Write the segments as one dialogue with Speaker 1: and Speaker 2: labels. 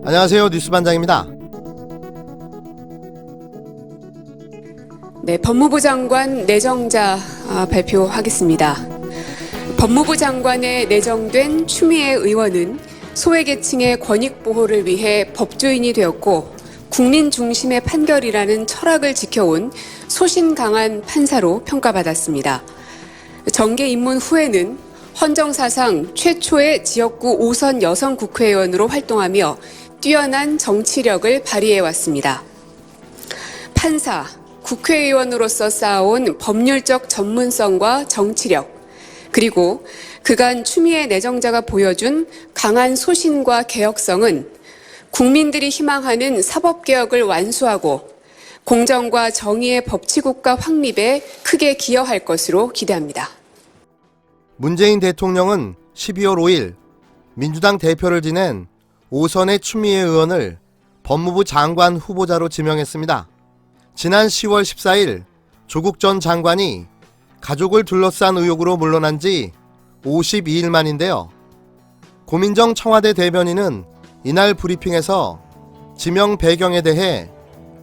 Speaker 1: 안녕하세요. 뉴스반장입니다.
Speaker 2: 네, 법무부 장관 내정자 발표하겠습니다. 법무부 장관에 내정된 추미애 의원은 소외계층의 권익 보호를 위해 법조인이 되었고 국민 중심의 판결이라는 철학을 지켜온 소신 강한 판사로 평가받았습니다. 정계 입문 후에는 헌정사상 최초의 지역구 5선 여성 국회의원으로 활동하며 뛰어난 정치력을 발휘해왔습니다. 판사, 국회의원으로서 쌓아온 법률적 전문성과 정치력, 그리고 그간 추미애 내정자가 보여준 강한 소신과 개혁성은 국민들이 희망하는 사법개혁을 완수하고 공정과 정의의 법치국가 확립에 크게 기여할 것으로 기대합니다.
Speaker 1: 문재인 대통령은 12월 5일 민주당 대표를 지낸 5선의 추미애 의원을 법무부 장관 후보자로 지명했습니다. 지난 10월 14일 조국 전 장관이 가족을 둘러싼 의혹으로 물러난 지 52일 만인데요. 고민정 청와대 대변인은 이날 브리핑에서 지명 배경에 대해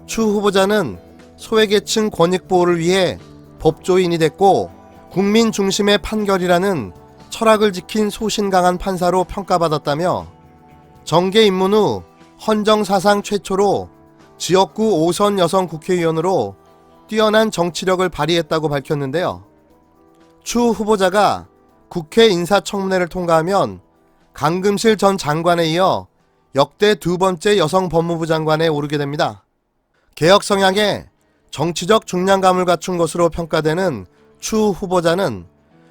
Speaker 1: 추 후보자는 소외계층 권익보호를 위해 법조인이 됐고 국민 중심의 판결이라는 철학을 지킨 소신 강한 판사로 평가받았다며 정계 입문 후 헌정사상 최초로 지역구 5선 여성 국회의원으로 뛰어난 정치력을 발휘했다고 밝혔는데요. 추 후보자가 국회 인사청문회를 통과하면 강금실 전 장관에 이어 역대 두 번째 여성 법무부 장관에 오르게 됩니다. 개혁 성향에 정치적 중량감을 갖춘 것으로 평가되는 추 후보자는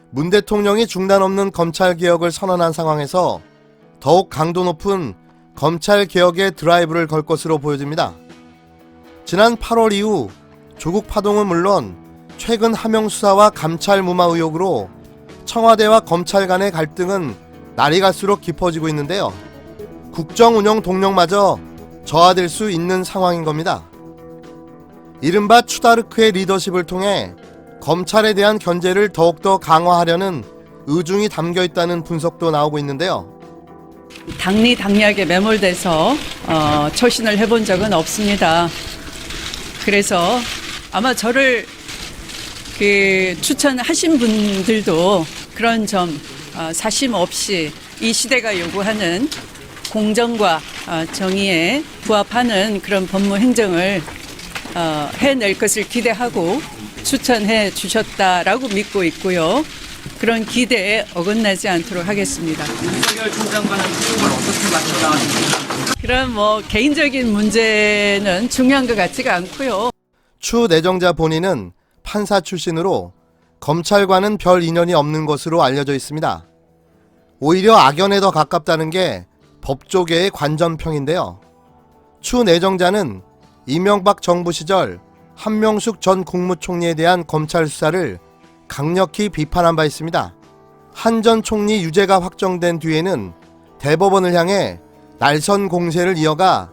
Speaker 1: 문 대통령이 중단 없는 검찰개혁을 선언한 상황에서 더욱 강도 높은 검찰개혁의 드라이브를 걸 것으로 보여집니다. 지난 8월 이후 조국 파동은 물론 최근 하명 수사와 감찰 무마 의혹으로 청와대와 검찰 간의 갈등은 날이 갈수록 깊어지고 있는데요. 국정 운영 동력마저 저하될 수 있는 상황인 겁니다. 이른바 추다르크의 리더십을 통해 검찰에 대한 견제를 더욱더 강화하려는 의중이 담겨 있다는 분석도 나오고 있는데요.
Speaker 3: 당리당략에 매몰돼서 처신을 해본 적은 없습니다. 그래서 아마 저를 추천하신 분들도 그런 점 사심 없이 이 시대가 요구하는 공정과 정의에 부합하는 그런 법무 행정을 해낼 것을 기대하고 추천해 주셨다라고 믿고 있고요. 그런 기대에 어긋나지 않도록 하겠습니다.
Speaker 4: 윤석열 총장과는 소통을 어떻게 맞춰나가십니까?
Speaker 3: 그런 개인적인 문제는 중요한 것 같지가 않고요.
Speaker 1: 추 내정자 본인은 판사 출신으로 검찰과는 별 인연이 없는 것으로 알려져 있습니다. 오히려 악연에 더 가깝다는 게 법조계의 관전평인데요. 추 내정자는 이명박 정부 시절 한명숙 전 국무총리에 대한 검찰 수사를 강력히 비판한 바 있습니다. 한 전 총리 유죄가 확정된 뒤에는 대법원을 향해 날선 공세를 이어가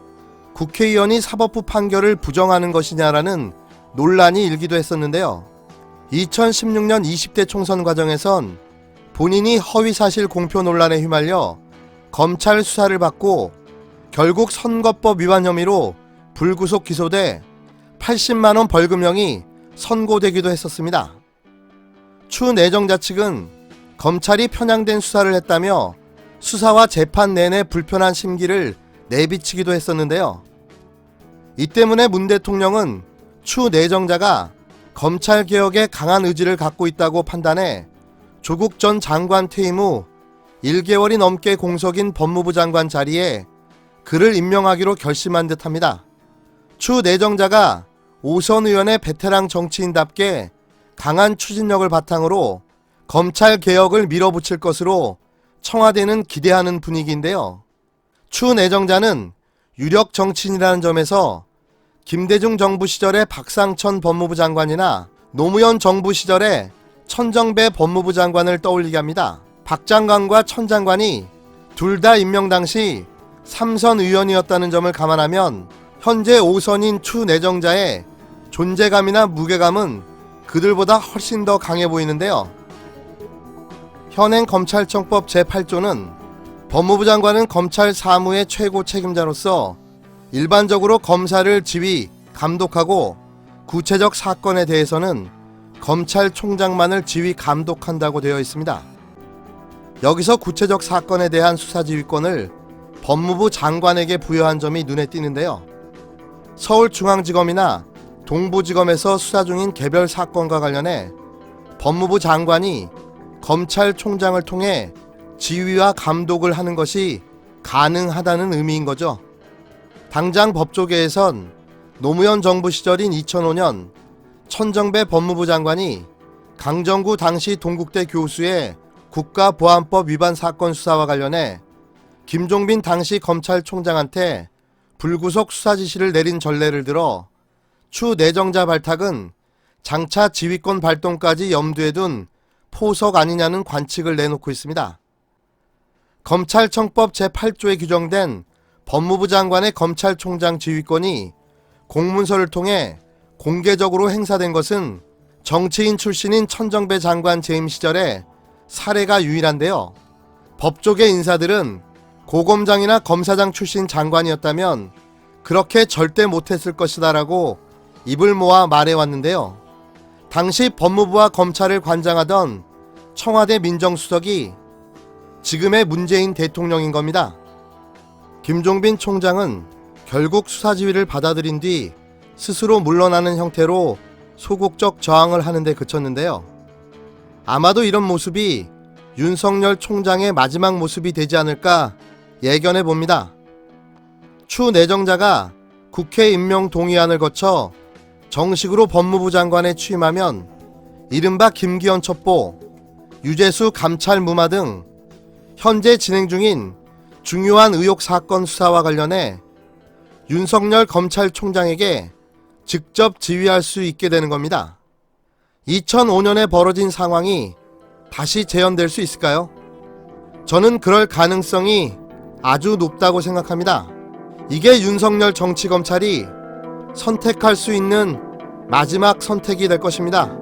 Speaker 1: 국회의원이 사법부 판결을 부정하는 것이냐라는 논란이 일기도 했었는데요. 2016년 20대 총선 과정에선 본인이 허위사실 공표 논란에 휘말려 검찰 수사를 받고 결국 선거법 위반 혐의로 불구속 기소돼 80만원 벌금형이 선고되기도 했었습니다. 추 내정자 측은 검찰이 편향된 수사를 했다며 수사와 재판 내내 불편한 심기를 내비치기도 했었는데요. 이 때문에 문 대통령은 추 내정자가 검찰개혁에 강한 의지를 갖고 있다고 판단해 조국 전 장관 퇴임 후 1개월이 넘게 공석인 법무부 장관 자리에 그를 임명하기로 결심한 듯합니다. 추 내정자가 5선 의원의 베테랑 정치인답게 강한 추진력을 바탕으로 검찰개혁을 밀어붙일 것으로 청와대는 기대하는 분위기인데요. 추 내정자는 유력 정치인이라는 점에서 김대중 정부 시절의 박상천 법무부 장관이나 노무현 정부 시절의 천정배 법무부 장관을 떠올리게 합니다. 박 장관과 천 장관이 둘 다 임명 당시 3선 의원이었다는 점을 감안하면 현재 5선인 추 내정자의 존재감이나 무게감은 그들보다 훨씬 더 강해 보이는데요. 현행 검찰청법 제8조는 법무부 장관은 검찰 사무의 최고 책임자로서 일반적으로 검사를 지휘, 감독하고 구체적 사건에 대해서는 검찰총장만을 지휘, 감독한다고 되어 있습니다. 여기서 구체적 사건에 대한 수사지휘권을 법무부 장관에게 부여한 점이 눈에 띄는데요. 서울중앙지검이나 동부지검에서 수사 중인 개별 사건과 관련해 법무부 장관이 검찰총장을 통해 지휘와 감독을 하는 것이 가능하다는 의미인 거죠. 당장 법조계에선 노무현 정부 시절인 2005년 천정배 법무부 장관이 강정구 당시 동국대 교수의 국가보안법 위반 사건 수사와 관련해 김종빈 당시 검찰총장한테 불구속 수사 지시를 내린 전례를 들어 추 내정자 발탁은 장차 지휘권 발동까지 염두에 둔 포석 아니냐는 관측을 내놓고 있습니다. 검찰청법 제8조에 규정된 법무부 장관의 검찰총장 지휘권이 공문서를 통해 공개적으로 행사된 것은 정치인 출신인 천정배 장관 재임 시절에 사례가 유일한데요. 법조계 인사들은 고검장이나 검사장 출신 장관이었다면 그렇게 절대 못했을 것이다라고 입을 모아 말해왔는데요. 당시 법무부와 검찰을 관장하던 청와대 민정수석이 지금의 문재인 대통령인 겁니다. 김종빈 총장은 결국 수사지휘를 받아들인 뒤 스스로 물러나는 형태로 소극적 저항을 하는 데 그쳤는데요. 아마도 이런 모습이 윤석열 총장의 마지막 모습이 되지 않을까 예견해 봅니다. 추 내정자가 국회 임명 동의안을 거쳐 정식으로 법무부 장관에 취임하면 이른바 김기현 첩보, 유재수 감찰 무마 등 현재 진행 중인 중요한 의혹 사건 수사와 관련해 윤석열 검찰총장에게 직접 지휘할 수 있게 되는 겁니다. 2005년에 벌어진 상황이 다시 재현될 수 있을까요? 저는 그럴 가능성이 아주 높다고 생각합니다. 이게 윤석열 정치검찰이 선택할 수 있는 마지막 선택이 될 것입니다.